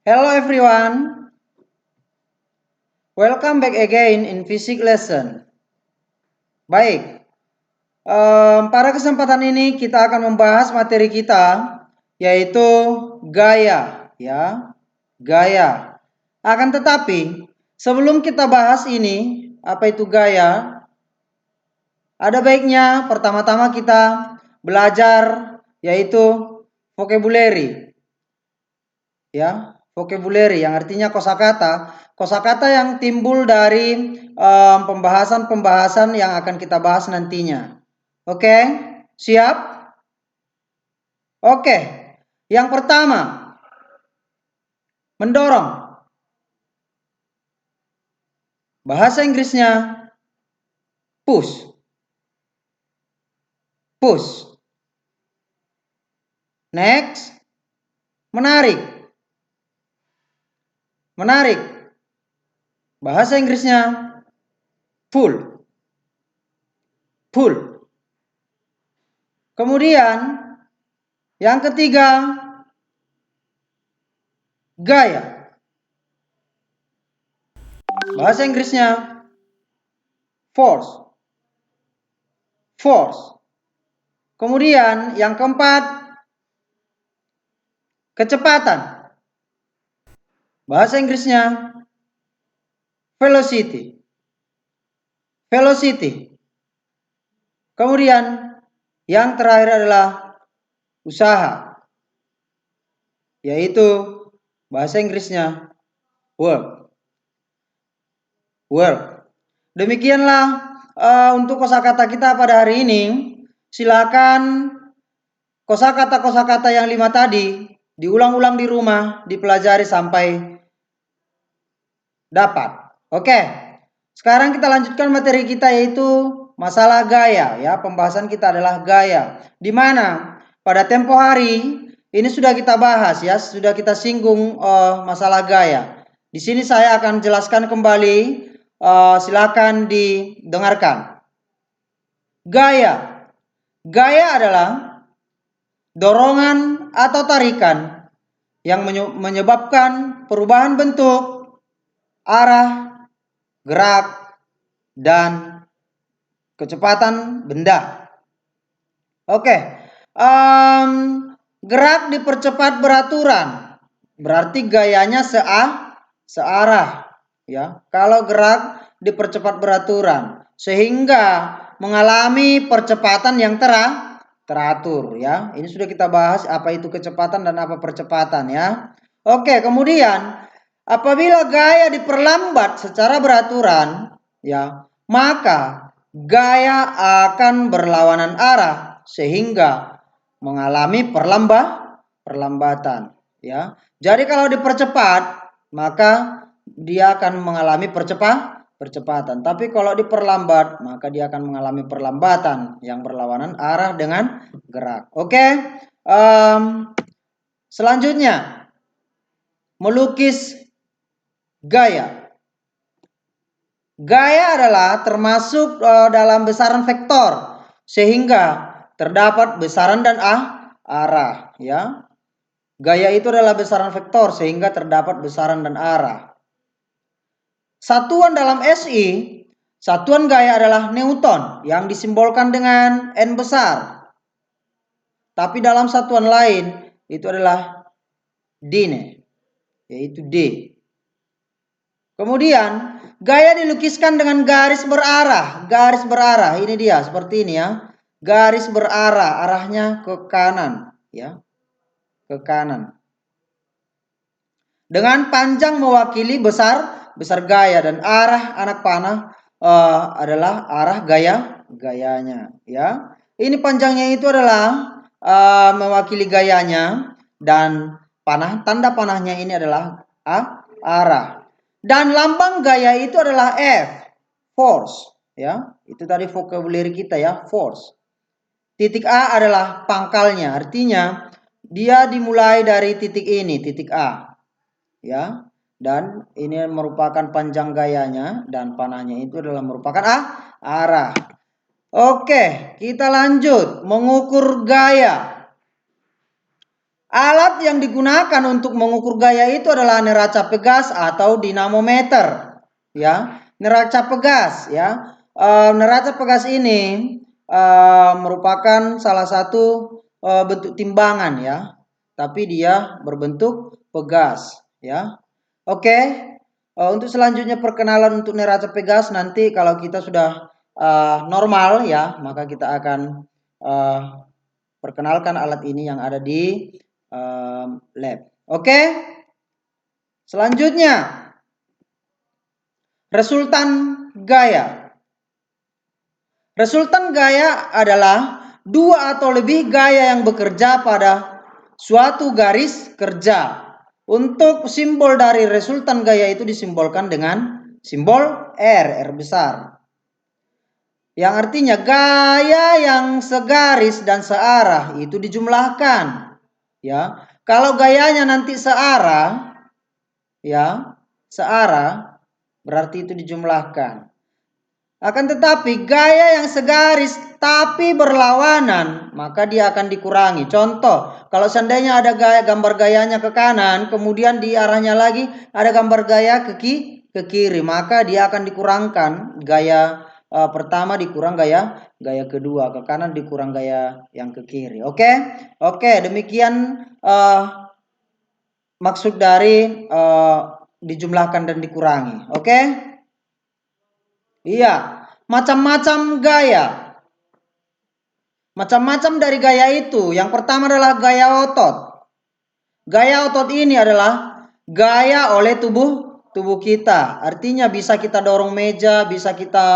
Hello everyone, welcome back again in physics lesson. Baik, pada kesempatan ini kita akan membahas materi kita yaitu gaya, ya, gaya. Akan tetapi sebelum kita bahas ini, apa itu gaya, ada baiknya pertama-tama kita belajar yaitu vocabulary, ya, vocabulary yang artinya kosakata. Kosakata yang timbul dari pembahasan-pembahasan yang akan kita bahas nantinya. Oke, siap? Oke, yang pertama, mendorong. Bahasa Inggrisnya push. Push. Next, menarik. Menarik. Bahasa Inggrisnya pull. Pull. Kemudian yang ketiga, gaya. Bahasa Inggrisnya force. Force. Kemudian yang keempat, kecepatan. Bahasa Inggrisnya velocity. Velocity. Kemudian yang terakhir adalah usaha, yaitu bahasa Inggrisnya work. Work. Demikianlah untuk kosakata kita pada hari ini. Silakan kosakata-kosakata yang 5 tadi diulang-ulang di rumah, dipelajari sampai dapat. Oke. Sekarang kita lanjutkan materi kita yaitu masalah gaya, ya. Pembahasan kita adalah gaya. Di mana pada tempo hari ini sudah kita bahas, ya, sudah kita singgung masalah gaya. Di sini saya akan jelaskan kembali, silakan didengarkan. Gaya. Gaya adalah dorongan atau tarikan yang menyebabkan perubahan bentuk, arah, gerak, dan kecepatan benda. Oke, gerak dipercepat beraturan, berarti gayanya searah, ya. Kalau gerak dipercepat beraturan, sehingga mengalami percepatan yang teratur, ya. Ini sudah kita bahas apa itu kecepatan dan apa percepatan, ya. Oke, kemudian apabila gaya diperlambat secara beraturan, ya, maka gaya akan berlawanan arah sehingga mengalami perlambatan, ya. Jadi kalau dipercepat maka dia akan mengalami percepatan. Tapi kalau diperlambat maka dia akan mengalami perlambatan yang berlawanan arah dengan gerak. Oke. Selanjutnya melukis gaya. Gaya adalah termasuk dalam besaran vektor sehingga terdapat besaran dan arah, ya. Gaya itu adalah besaran vektor sehingga terdapat besaran dan arah. Satuan dalam SI, satuan gaya adalah Newton yang disimbolkan dengan N besar. Tapi dalam satuan lain itu adalah Dine, yaitu D. Kemudian gaya dilukiskan dengan garis berarah. Garis berarah ini dia seperti ini, ya. Garis berarah, arahnya ke kanan, ya. Ke kanan. Dengan panjang mewakili besar gaya dan arah anak panah adalah arah gayanya, ya. Ini panjangnya itu adalah mewakili gayanya dan tanda panahnya ini adalah arah. Dan lambang gaya itu adalah F, force, ya. Itu tadi vocabulary kita, ya, force. Titik A adalah pangkalnya, artinya dia dimulai dari titik ini, titik A, ya. Dan ini merupakan panjang gayanya dan panahnya itu adalah merupakan arah. Oke, kita lanjut mengukur gaya. Alat yang digunakan untuk mengukur gaya itu adalah neraca pegas atau dinamometer. Ya, neraca pegas. Ya, neraca pegas ini merupakan salah satu bentuk timbangan, ya, tapi dia berbentuk pegas. Ya, oke. Untuk selanjutnya perkenalan untuk neraca pegas, nanti kalau kita sudah normal, ya, maka kita akan perkenalkan alat ini yang ada di lab. Oke. Selanjutnya, resultan gaya. Resultan gaya adalah dua atau lebih gaya yang bekerja pada suatu garis kerja. Untuk simbol dari resultan gaya itu disimbolkan dengan simbol R, R besar. Yang artinya gaya yang segaris dan searah itu dijumlahkan. Ya, kalau gayanya nanti searah, ya, searah berarti itu dijumlahkan. Akan tetapi gaya yang segaris tapi berlawanan, maka dia akan dikurangi. Contoh, kalau seandainya ada gambar gayanya ke kanan, kemudian di arahnya lagi ada gambar gaya ke kiri, maka dia akan dikurangkan. Gaya pertama dikurang gaya kedua, ke kanan dikurang gaya yang ke kiri. Oke, demikian maksud dari dijumlahkan dan dikurangi. Oke. Iya, macam-macam gaya. Macam-macam dari gaya itu. Yang pertama adalah gaya otot. Gaya otot ini adalah gaya oleh tubuh kita. Artinya bisa kita dorong meja, bisa kita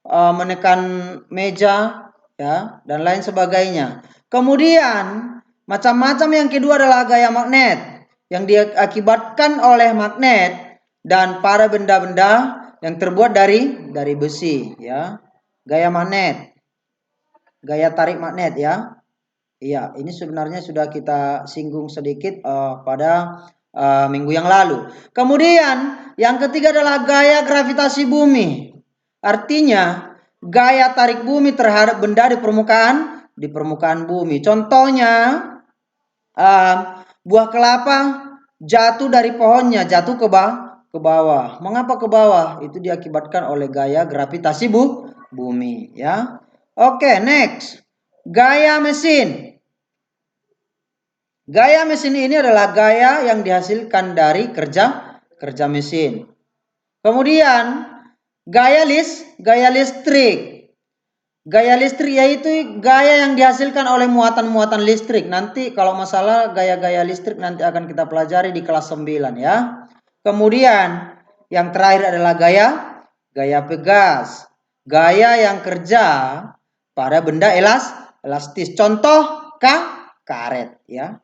menekan meja, ya, dan lain sebagainya. Kemudian macam-macam yang kedua adalah gaya magnet, yang diakibatkan oleh magnet dan pada benda-benda yang terbuat dari besi, ya. Gaya magnet, gaya tarik magnet, ya. Iya, ini sebenarnya sudah kita singgung sedikit pada minggu yang lalu. Kemudian yang ketiga adalah gaya gravitasi bumi. Artinya gaya tarik bumi terhadap benda di permukaan bumi. Contohnya buah kelapa jatuh dari pohonnya, jatuh ke bawah. Mengapa ke bawah? Itu diakibatkan oleh gaya gravitasi bumi, ya. Oke, next. Gaya mesin. Gaya mesin ini adalah gaya yang dihasilkan dari kerja mesin. Kemudian gaya listrik. Gaya listrik yaitu gaya yang dihasilkan oleh muatan-muatan listrik. Nanti kalau masalah gaya-gaya listrik nanti akan kita pelajari di kelas 9, ya. Kemudian yang terakhir adalah gaya pegas. Gaya yang kerja pada benda elastis. Contoh karet, ya.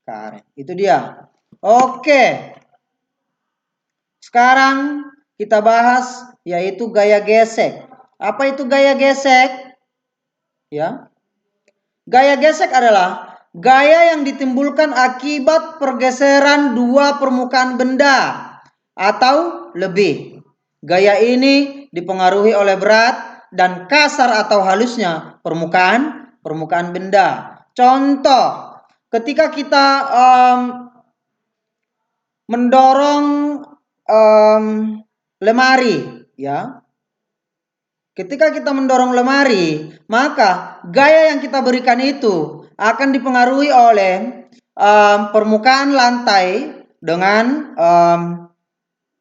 Karet. Itu dia. Oke. Sekarang kita bahas yaitu gaya gesek. Apa itu gaya gesek? Ya. Gaya gesek adalah gaya yang ditimbulkan akibat pergeseran dua permukaan benda atau lebih. Gaya ini dipengaruhi oleh berat dan kasar atau halusnya permukaan benda. Contoh, ketika kita mendorong lemari, ya. Ketika kita mendorong lemari, maka gaya yang kita berikan itu akan dipengaruhi oleh permukaan lantai dengan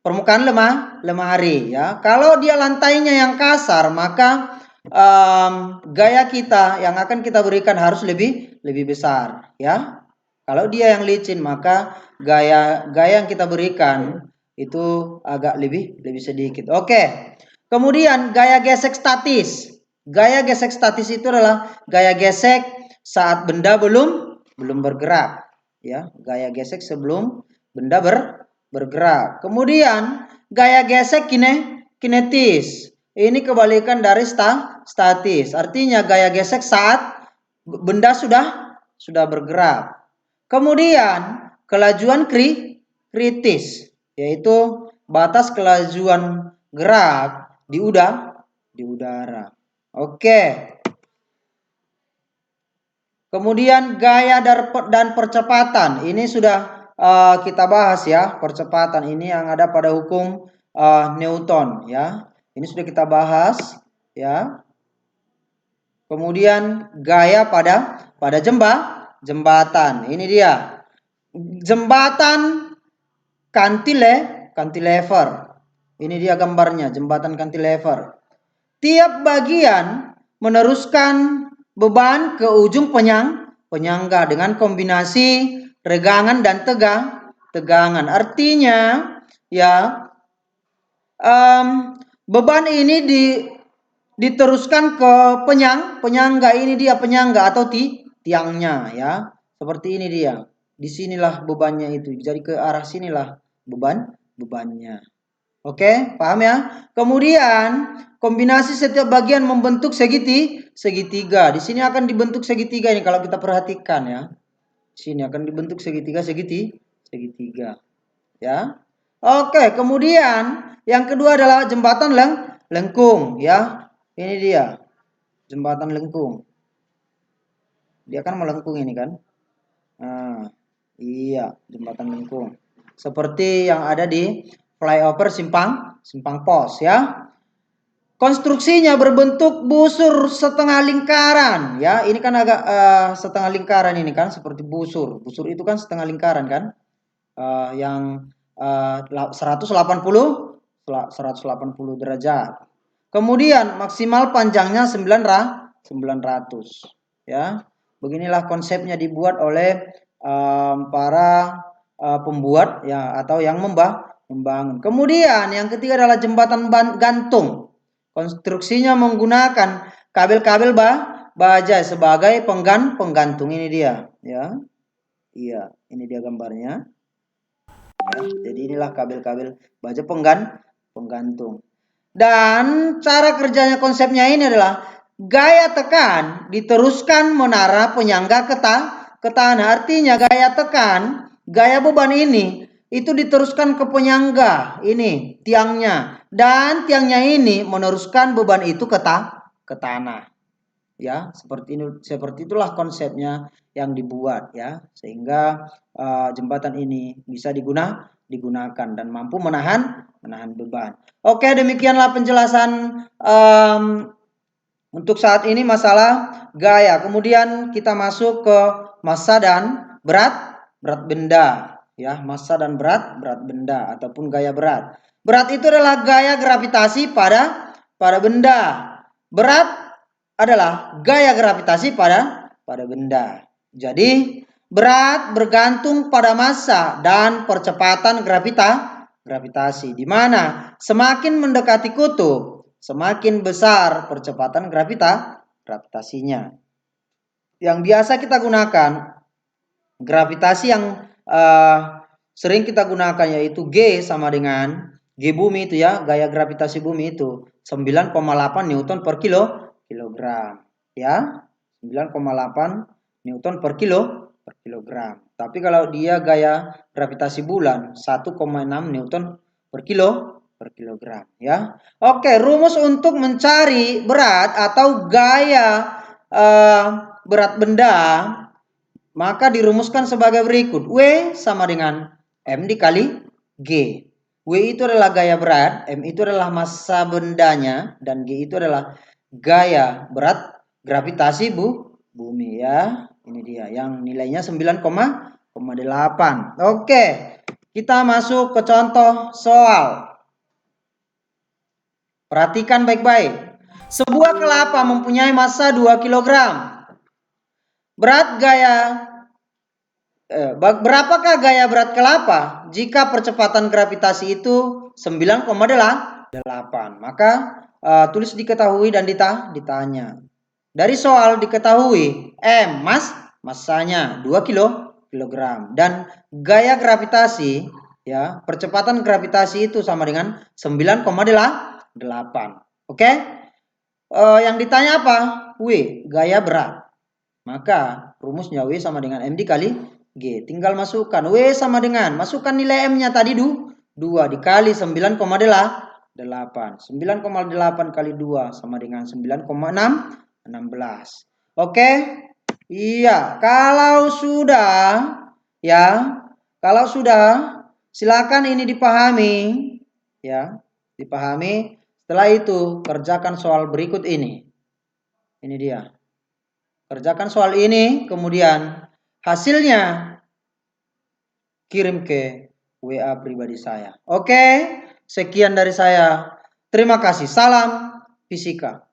permukaan lemari, ya. Kalau dia lantainya yang kasar, maka gaya kita yang akan kita berikan harus lebih besar, ya. Kalau dia yang licin, maka gaya yang kita berikan itu agak lebih sedikit. Oke. Kemudian gaya gesek statis. Gaya gesek statis itu adalah gaya gesek saat benda belum bergerak, ya. Gaya gesek sebelum benda bergerak. Kemudian gaya gesek kinetis. Ini kebalikan dari statis. Artinya gaya gesek saat benda sudah bergerak. Kemudian kelajuan kritis, yaitu batas kelajuan gerak di udara. Oke. Kemudian gaya dan percepatan. Ini sudah kita bahas ya, percepatan ini yang ada pada hukum Newton ya. Ini sudah kita bahas ya. Kemudian gaya pada jembatan. Ini dia. Jembatan cantilever. Ini dia gambarnya, jembatan cantilever. Tiap bagian meneruskan beban ke ujung penyangga dengan kombinasi regangan dan tegangan. Artinya ya, beban ini diteruskan ke penyangga. Ini dia penyangga atau tiangnya ya. Seperti ini dia. Disinilah bebannya itu. Jadi ke arah sinilah bebannya. Oke, paham ya? Kemudian kombinasi setiap bagian membentuk segitiga. Di sini akan dibentuk segitiga ini kalau kita perhatikan ya. Di sini akan dibentuk segitiga. Ya. Oke, kemudian yang kedua adalah jembatan lengkung ya. Ini dia. Jembatan lengkung. Dia kan melengkung ini kan? Nah, iya, jembatan lengkung. Seperti yang ada di flyover simpang pos ya. Konstruksinya berbentuk busur setengah lingkaran ya. Ini kan agak setengah lingkaran ini kan seperti busur. Busur itu kan setengah lingkaran kan? Yang 180 derajat. Kemudian maksimal panjangnya 900 ya. Beginilah konsepnya dibuat oleh para pembuat ya atau yang membangun. Kemudian yang ketiga adalah jembatan gantung. Konstruksinya menggunakan kabel-kabel baja sebagai penggantung. Ini dia ya. Iya, ini dia gambarnya. Ya, jadi inilah kabel-kabel baja penggantung. Dan cara kerjanya konsepnya ini adalah gaya tekan diteruskan menara penyangga ke tanah. Artinya gaya tekan, gaya beban ini itu diteruskan ke penyangga. Ini tiangnya. Dan tiangnya ini meneruskan beban itu ke tanah. Ya, seperti itulah konsepnya yang dibuat ya, sehingga jembatan ini bisa digunakan dan mampu menahan beban. Oke, demikianlah penjelasan untuk saat ini masalah gaya. Kemudian kita masuk ke massa dan berat benda ya, massa dan berat benda ataupun gaya berat. Berat itu adalah gaya gravitasi pada benda. Berat adalah gaya gravitasi pada benda. Jadi berat bergantung pada massa dan percepatan gravitasi, di mana semakin mendekati kutub, semakin besar percepatan gravitasinya. Yang biasa kita gunakan gravitasi yang sering kita gunakan yaitu G sama dengan G bumi itu ya, gaya gravitasi bumi itu 9,8 Newton per kilogram ya, 9,8 Newton per kilogram. Tapi kalau dia gaya gravitasi bulan 1,6 Newton per kilogram ya. Oke, rumus untuk mencari berat atau gaya berat benda maka dirumuskan sebagai berikut. W sama dengan M dikali G. W itu adalah gaya berat, M itu adalah massa bendanya, dan G itu adalah gaya berat gravitasi bumi ya. Ini dia yang nilainya 9,8. Oke, kita masuk ke contoh soal. Perhatikan baik-baik. Sebuah kelapa mempunyai massa 2 kg. Berapakah gaya berat kelapa jika percepatan gravitasi itu 9,8? Maka tulis diketahui dan ditanya. Dari soal diketahui M massanya 2 kilogram dan gaya gravitasi ya, percepatan gravitasi itu sama dengan 9,8. Oke? Yang ditanya apa? W, gaya berat. Maka rumusnya W sama dengan M dikali G. Tinggal masukkan W sama dengan, masukkan nilai M-nya tadi 2 dikali 9,8. 9,8 kali 2 sama dengan 9,16. Oke. Iya, kalau sudah, silakan ini dipahami, ya, dipahami. Setelah itu kerjakan soal berikut ini. Ini dia. Kerjakan soal ini, kemudian hasilnya kirim ke WA pribadi saya. Oke, sekian dari saya. Terima kasih. Salam fisika.